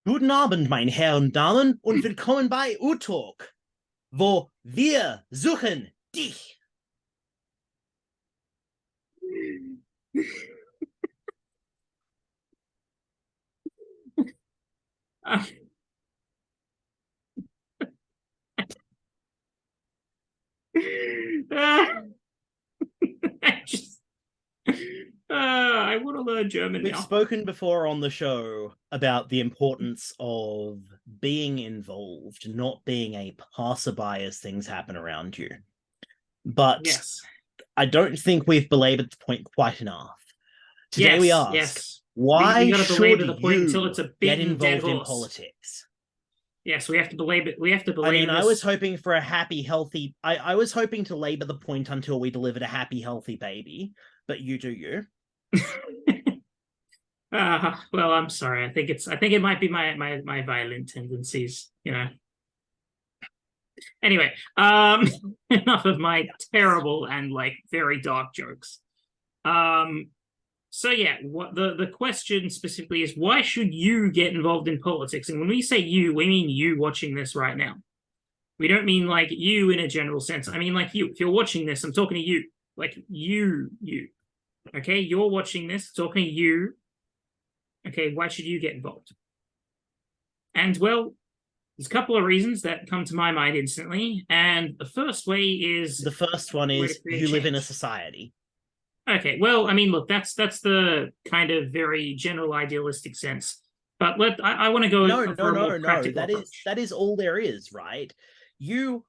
Guten Abend, meine Herren, Damen, und willkommen bei U-Talk, wo wir suchen dich. I want to learn German We've now. spoken before on the show about the importance of being involved, not being a passerby as things happen around you. But Yes. I don't think we've belabored the point quite enough. Today we ask, yes. why We got to belabor should the point until you it's a get beaten dead involved in horse. politics? Yes, we have to belabor. We have to belabor. I mean, I this. was hoping for a happy, healthy. I was hoping to labor the point until we delivered a happy, healthy baby. But you do you. Well, I'm sorry. I think it might be my violent tendencies. Anyway, enough of my terrible and very dark jokes. So yeah, what the question specifically is, why should you get involved in politics? And when we say you, we mean you watching this right now. We don't mean like you in a general sense. I mean like you. If you're watching this, I'm talking to you. Like you. Okay, you're watching this, talking to you. Okay, why should you get involved? And well, there's a couple of reasons that come to my mind instantly. And the first way is the first one is you live in a society. Okay, well, I mean, look, that's the kind of very general idealistic sense. But I want to go for a more practical approach. That is all there is, right? You,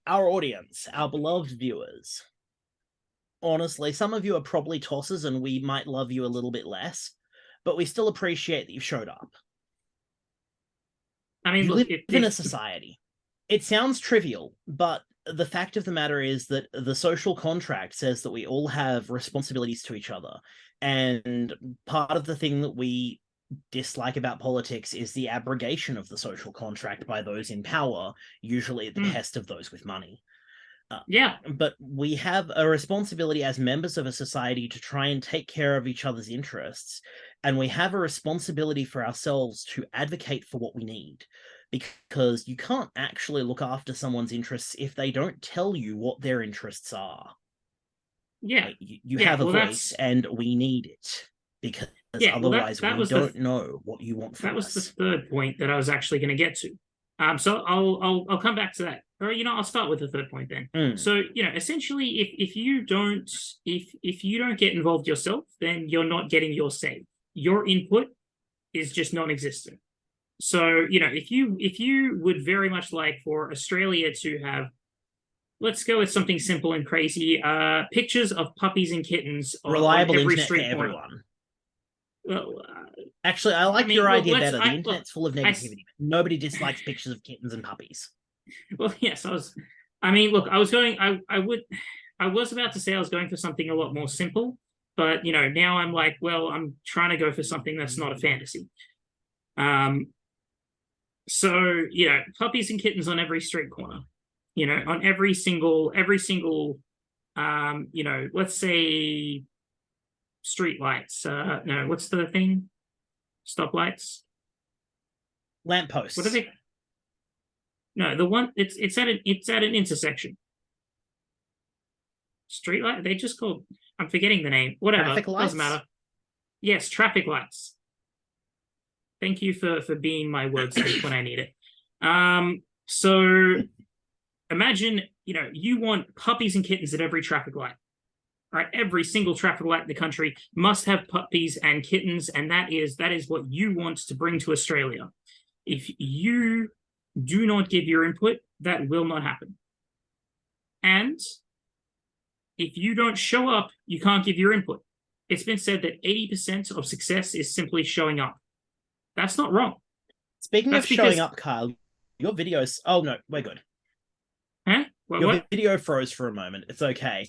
our audience, our beloved viewers. Honestly, some of you are probably tossers and we might love you a little bit less, but we still appreciate that you showed up. I mean, you look, live in a society. It sounds trivial, but the fact of the matter is that the social contract says that we all have responsibilities to each other. And part of the thing that we dislike about politics is the abrogation of the social contract by those in power, usually at the behest of those with money. Yeah. But we have a responsibility as members of a society to try and take care of each other's interests. And we have a responsibility for ourselves to advocate for what we need. Because you can't actually look after someone's interests if they don't tell you what their interests are. Yeah. Like, you have a voice and we need it. Because otherwise we don't know what you want from us. That was the third point that I was actually going to get to. So I'll come back to that. Or I'll start with the third point then. So essentially, if you don't get involved yourself, then you're not getting your say. Your input is just non-existent. So if you would very much like for Australia to have, let's go with something simple and crazy, pictures of puppies and kittens reliable on every internet street for corner. Everyone. Well, actually, I like your idea better. The internet's full of negativity. Nobody dislikes pictures of kittens and puppies. Well, yes, I was about to say I was going for something a lot more simple, but now I'm like, well, I'm trying to go for something that's not a fantasy. So puppies and kittens on every street corner. On every single let's say street lights. No, what's the thing? Stoplights? Lampposts. What are they? No, the one it's at an intersection. Street light? They just called. I'm forgetting the name. Whatever. Traffic lights? Doesn't matter. Yes, traffic lights. Thank you for being my wordsmith when I need it. So imagine you want puppies and kittens at every traffic light. Right, every single traffic light in the country must have puppies and kittens, and that is what you want to bring to Australia. If you do not give your input, that will not happen. And if you don't show up, you can't give your input. It's been said that 80% of success is simply showing up. That's not wrong. Speaking of showing up, Kyle, your videos... Oh, no, we're good. Huh? Your video froze for a moment. It's okay.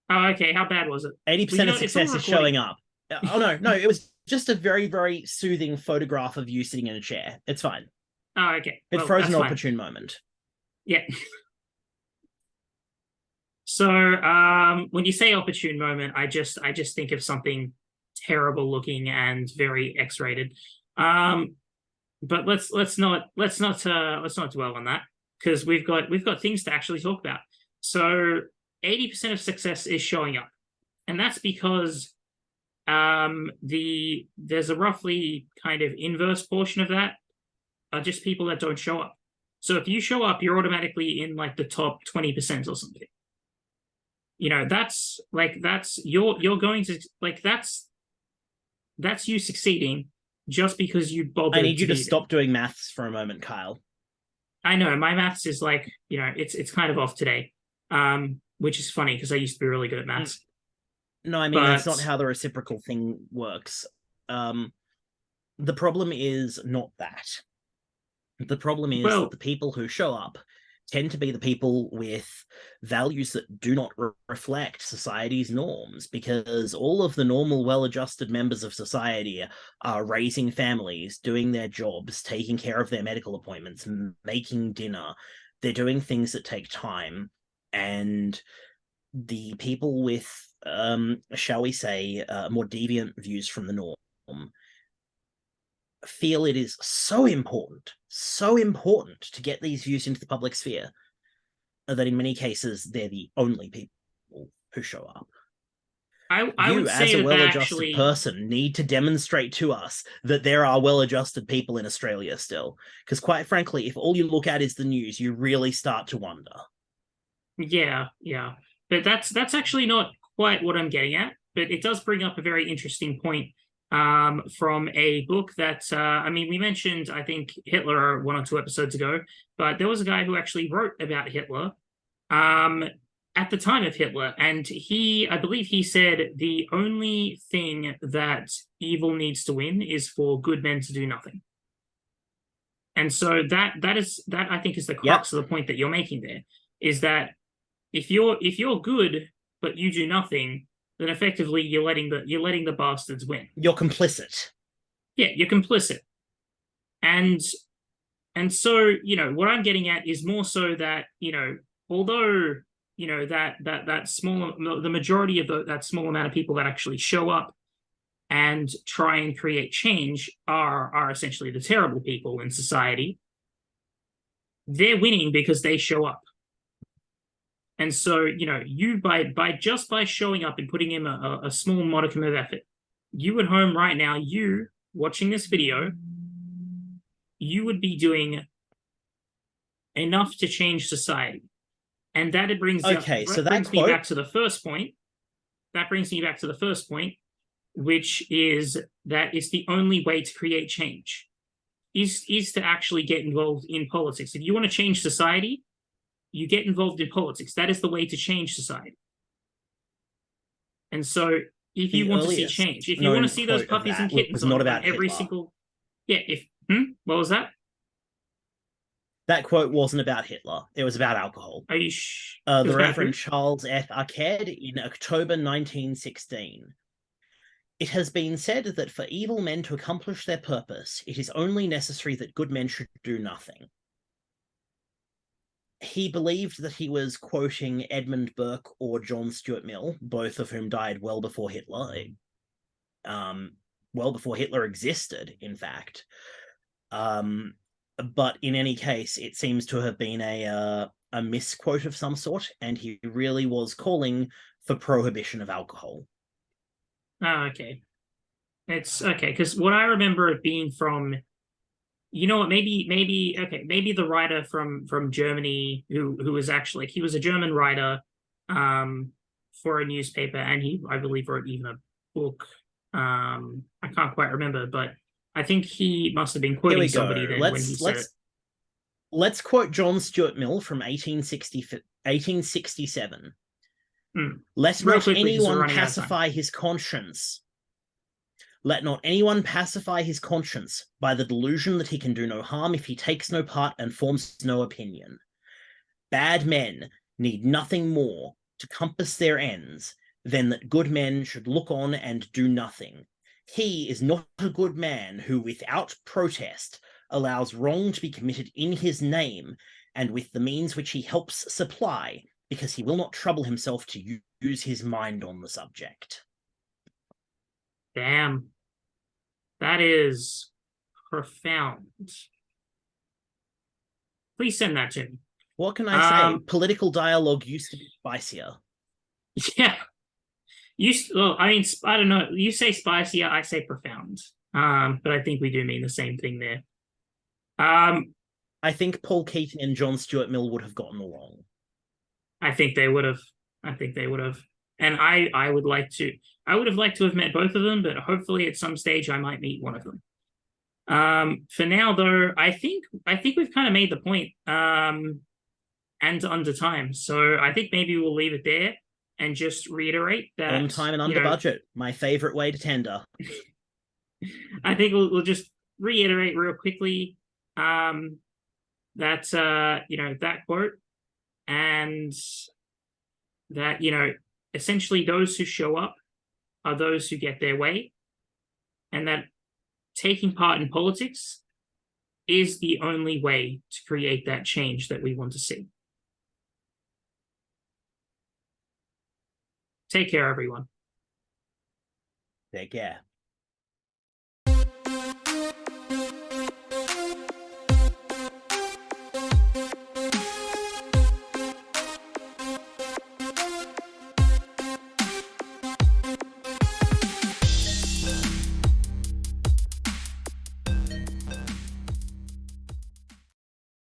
Oh, okay. How bad was it? 80% of success is showing up. Oh, no, it was just a very, very soothing photograph of you sitting in a chair. It's fine. Oh, okay. It froze an opportune moment. Yeah. So, when you say opportune moment, I just think of something terrible looking and very X-rated. Um, but let's not dwell on that, because we've got things to actually talk about. So 80% of success is showing up, and that's because there's a roughly kind of inverse portion of that are just people that don't show up. So if you show up, you're automatically in like the top 20% or something. You're going to like that's you succeeding just because you I bothered need to you to be there. stop doing maths for a moment, Kyle. I know my maths is like, it's kind of off today. Which is funny because I used to be really good at Mm, maths. No, I mean that's But not how the reciprocal thing works. Um, the problem is not that. The problem is that well, the people who show up tend to be the people with values that do not reflect society's norms, because all of the normal, well adjusted members of society are raising families, doing their jobs, taking care of their medical appointments, making dinner. They're doing things that take time. And the people with, shall we say, more deviant views from the norm feel it is so important to get these views into the public sphere that in many cases they're the only people who show up. I You, would as say a that well adjusted actually, person, need to demonstrate to us that there are well adjusted people in Australia still. Because, quite frankly, if all you look at is the news, you really start to wonder. yeah. But that's actually not quite what I'm getting at. But it does bring up a very interesting point, from a book that, I mean, we mentioned, I think, Hitler one or two episodes ago, but there was a guy who actually wrote about Hitler, um, at the time of Hitler, and I believe he said the only thing that evil needs to win is for good men to do nothing. And so that I think is the Yep, crux of the point that you're making there, is that if you're good but you do nothing, then effectively you're letting the bastards win. you're complicit. Yeah, you're complicit. And so, what I'm getting at is more so that, although, that small, the majority of that small amount of people that actually show up and try and create change are essentially the terrible people in society. They're winning because they show up. And so, you by showing up and putting in a small modicum of effort, you at home right now, you watching this video, you would be doing enough to change society. And that Okay, so that brings me quote, back to the first point. That brings me back to the first point, which is that it's the only way to create change, is to actually get involved in politics. If you want to change society, you get involved in politics. That is the way to change society. And so, if you the want to see earliest change, if you want to known see those quote of puppies and that kittens was not on about every Hitler. single, yeah, what was that? That quote wasn't about Hitler. It was about alcohol. Are you it was The about who? Reverend Charles F. Arquette in October 1916. It has been said that for evil men to accomplish their purpose, it is only necessary that good men should do nothing. He believed that he was quoting Edmund Burke or John Stuart Mill, both of whom died well before Hitler, well before Hitler existed, in fact. Um, but in any case, it seems to have been a misquote of some sort, and he really was calling for prohibition of alcohol. Oh, okay. It's okay, because what I remember it being from, what, maybe the writer from Germany who was actually, he was a German writer, um, for a newspaper, and he, I believe, wrote even a book. I can't quite remember, but I think he must have been Here quoting we somebody go. then when he said it. Let's quote John Stuart Mill from 1867. Let Real not quickly, because we're anyone running out of time. pacify his conscience. Let not anyone pacify his conscience by the delusion that he can do no harm if he takes no part and forms no opinion. Bad men need nothing more to compass their ends than that good men should look on and do nothing. He is not a good man who, without protest, allows wrong to be committed in his name and with the means which he helps supply, because he will not trouble himself to use his mind on the subject. Damn, that is. profound. Please send that to me. What can I say? Political dialogue used to be spicier. Yeah. Well, I mean, I don't know. You say spicier, I say profound. But I think we do mean the same thing there. I think Paul Keating and John Stuart Mill would have gotten along. I think they would have. And I would have liked to have met both of them, but hopefully at some stage I might meet one of them. For now, though, I think we've kind of made the point, and under time. So I think maybe we'll leave it there and just reiterate that on time and under budget. My favorite way to tender. I think we'll just reiterate real quickly that that quote, and that essentially those who show up are those who get their way, and that taking part in politics is the only way to create that change that we want to see. Take care, everyone. Take care.